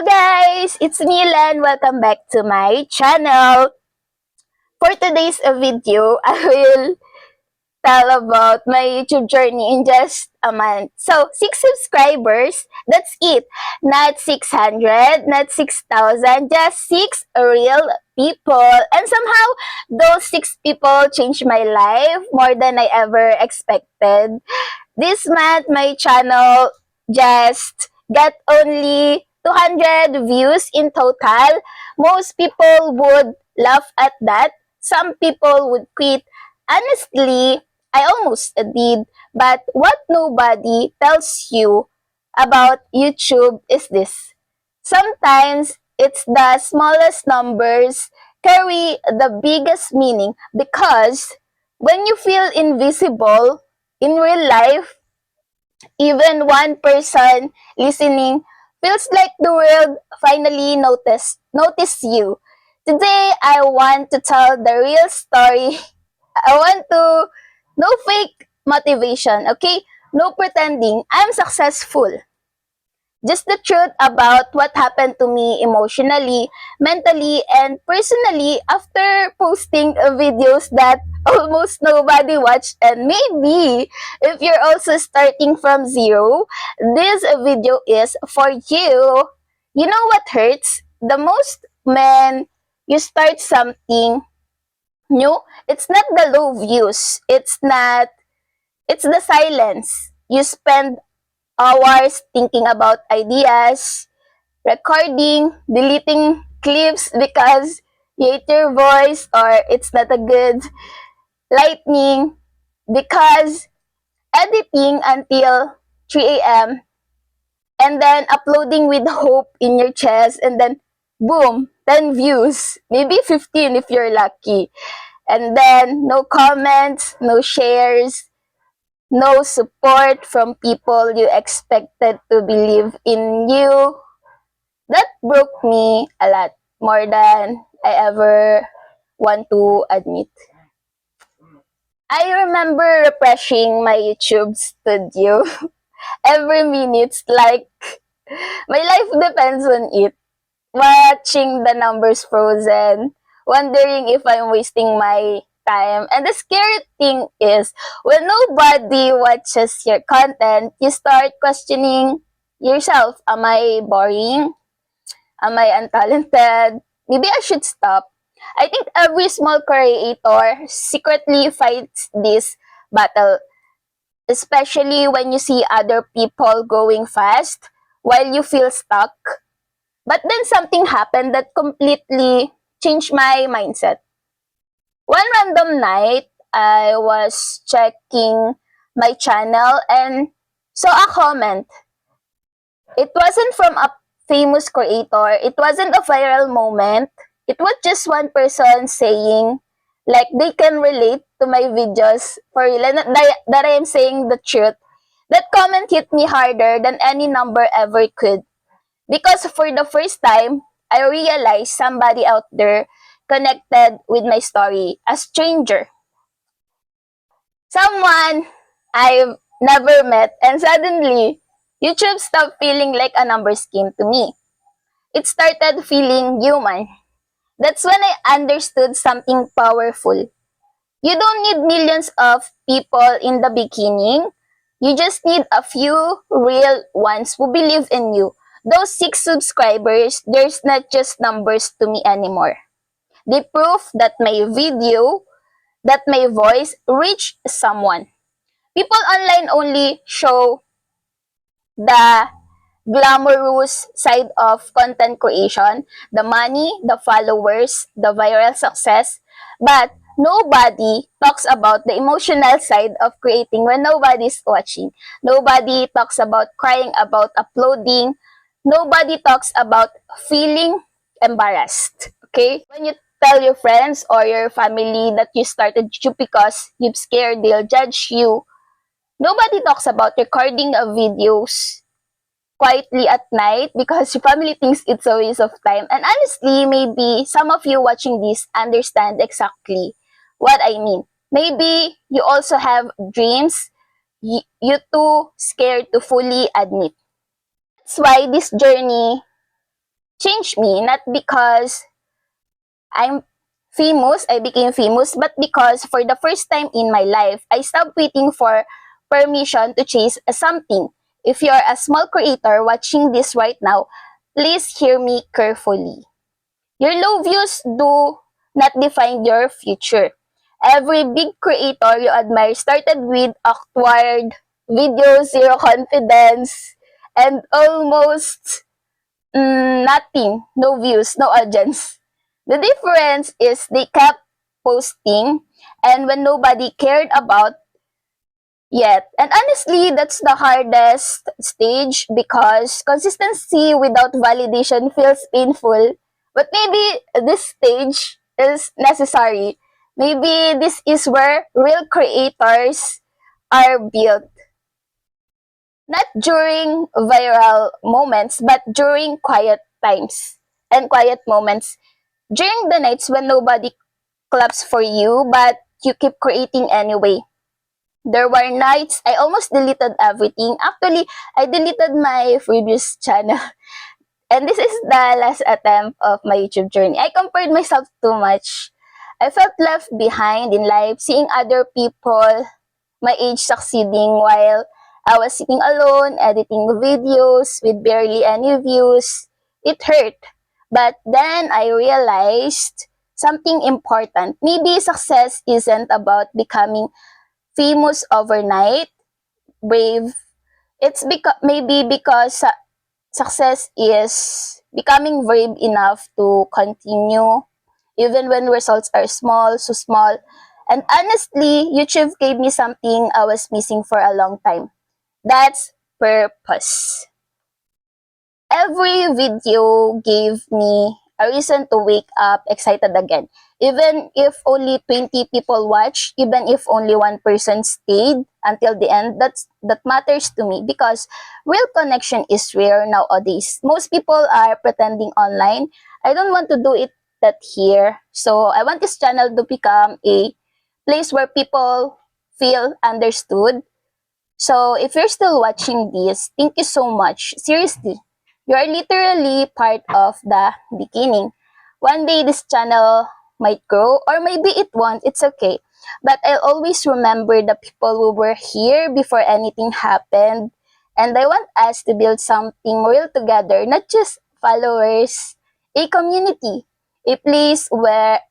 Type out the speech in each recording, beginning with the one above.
Hello guys! It's Milan. Welcome back to my channel. For today's video, I will tell about my YouTube journey in just a month. So, 6 subscribers, that's it. Not 600, not 6,000, just 6 real people. And somehow, those 6 people changed my life more than I ever expected. This month, my channel just got only 200 views in total. Most people would laugh at that. Some people would quit. Honestly, I almost did. But what nobody tells you about YouTube is this. Sometimes it's the smallest numbers carry the biggest meaning because when you feel invisible in real life, even one person listening feels like the world finally notice you. Today, I want to tell the real story. I want to no fake motivation, okay? No pretending I'm successful. Just the truth about what happened to me emotionally, mentally, and personally after posting videos that almost nobody watched. And maybe if you're also starting from zero, this video is for you. You know what hurts the most when you start something new? It's not the low views. It's the silence. You spend hours thinking about ideas, recording, deleting clips because you hate your voice or it's not a good lightning, because editing until 3 a.m. and then uploading with hope in your chest, and then boom, 10 views, maybe 15 if you're lucky. And then no comments, no shares, no support from people you expected to believe in you. That broke me a lot, more than I ever want to admit. I remember refreshing my YouTube studio every minute, like my life depends on it. Watching the numbers frozen, wondering if I'm wasting my time. And the scary thing is, when nobody watches your content, you start questioning yourself. Am I boring? Am I untalented? Maybe I should stop. I think every small creator secretly fights this battle, especially when you see other people going fast while you feel stuck. But then something happened that completely changed my mindset. One random night, I was checking my channel and saw a comment. It wasn't from a famous creator, it wasn't a viral moment. It was just one person saying, like, they can relate to my videos for real, and that I am saying the truth. That comment hit me harder than any number ever could. Because for the first time, I realized somebody out there connected with my story, a stranger. Someone I've never met, and suddenly, YouTube stopped feeling like a number scheme to me. It started feeling human. That's when I understood something powerful. You don't need millions of people in the beginning. You just need a few real ones who believe in you. Those 6 subscribers, there's not just numbers to me anymore. They prove that my video, that my voice reached someone. People online only show the glamorous side of content creation, the money, the followers, the viral success, but nobody talks about the emotional side of creating when nobody's watching. Nobody talks about crying about uploading. Nobody talks about feeling embarrassed. Okay? When you tell your friends or your family that you started YouTube because you're scared they'll judge you, nobody talks about recording of videos quietly at night because your family thinks it's a waste of time. And honestly, maybe some of you watching this understand exactly what I mean. Maybe you also have dreams you too scared to fully admit. That's why this journey changed me, not because I'm famous, I became famous, but because for the first time in my life, I stopped waiting for permission to chase something. If you're a small creator watching this right now, please hear me carefully. Your low views do not define your future. Every big creator you admire started with awkward videos, zero confidence, and almost nothing, no views, no audience. The difference is they kept posting and when nobody cared about yet. And honestly, that's the hardest stage because consistency without validation feels painful. But maybe this stage is necessary. Maybe this is where real creators are built. Not during viral moments, but during quiet times and quiet moments. During the nights when nobody claps for you, but you keep creating anyway. There were nights I almost deleted everything. Actually, I deleted my previous channel. And this is the last attempt of my YouTube journey. I compared myself too much. I felt left behind in life, seeing other people my age succeeding while I was sitting alone, editing videos with barely any views. It hurt. But then I realized something important. Maybe success isn't about becoming famous overnight, brave. It's maybe because success is becoming brave enough to continue even when results are small, so small. And honestly, YouTube gave me something I was missing for a long time. That's purpose. Every video gave me a reason to wake up excited again. Even if only 20 people watch, even if only one person stayed until the end, that matters to me because real connection is rare nowadays. Most people are pretending online. I don't want to do it that here. So I want this channel to become a place where people feel understood. So if you're still watching this, thank you so much. Seriously, you are literally part of the beginning. One day this channel might grow or maybe it won't, it's okay. But I'll always remember the people who were here before anything happened. And I want us to build something real together, not just followers, a community, a place where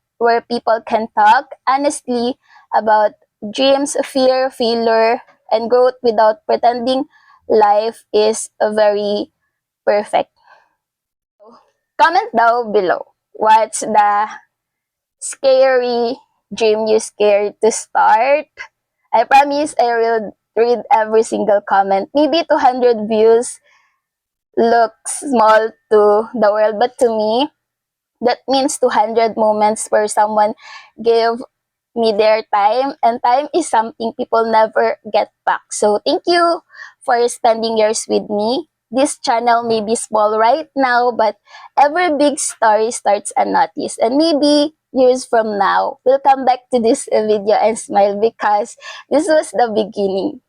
people can talk honestly about dreams, fear, failure, and growth without pretending life is very perfect. Comment down below. What's the scary dream you scared to start? I promise I will read every single comment. Maybe 200 views looks small to the world, but to me, that means 200 moments where someone gave me their time, and time is something people never get back. So thank you for spending yours with me. This channel may be small right now, but every big story starts unnoticed. And maybe years from now, we'll come back to this video and smile because this was the beginning.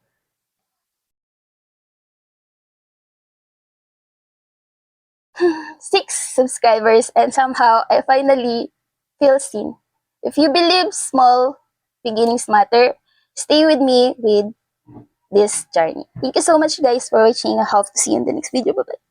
6 subscribers and somehow I finally feel seen. If you believe small beginnings matter, stay with me with this journey. Thank you so much guys for watching. I hope to see you in the next video. Bye-bye.